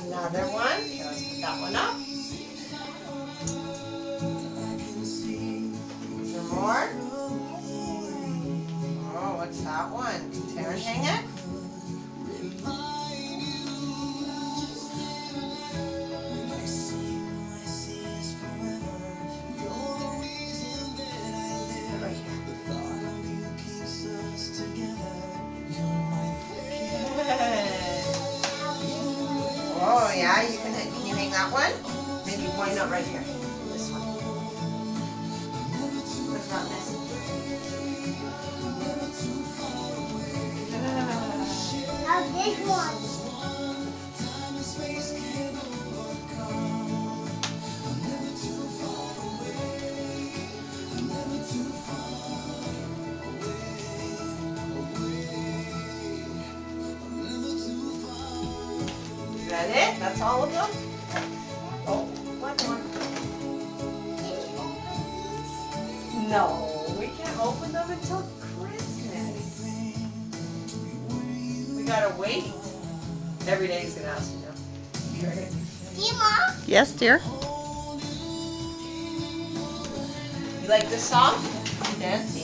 Another one. Okay, let's put that one up. Is there more? Oh, what's that one? Can Taran hang it? Oh yeah, can you hang that one? Maybe why not right here? This one. It's not messy. How big one? Is that it? That's all of them? Oh, one more. No, we can't open them until Christmas. We gotta wait. Every day he's gonna ask me now. Mom? Yes, dear. You like this song? Dance?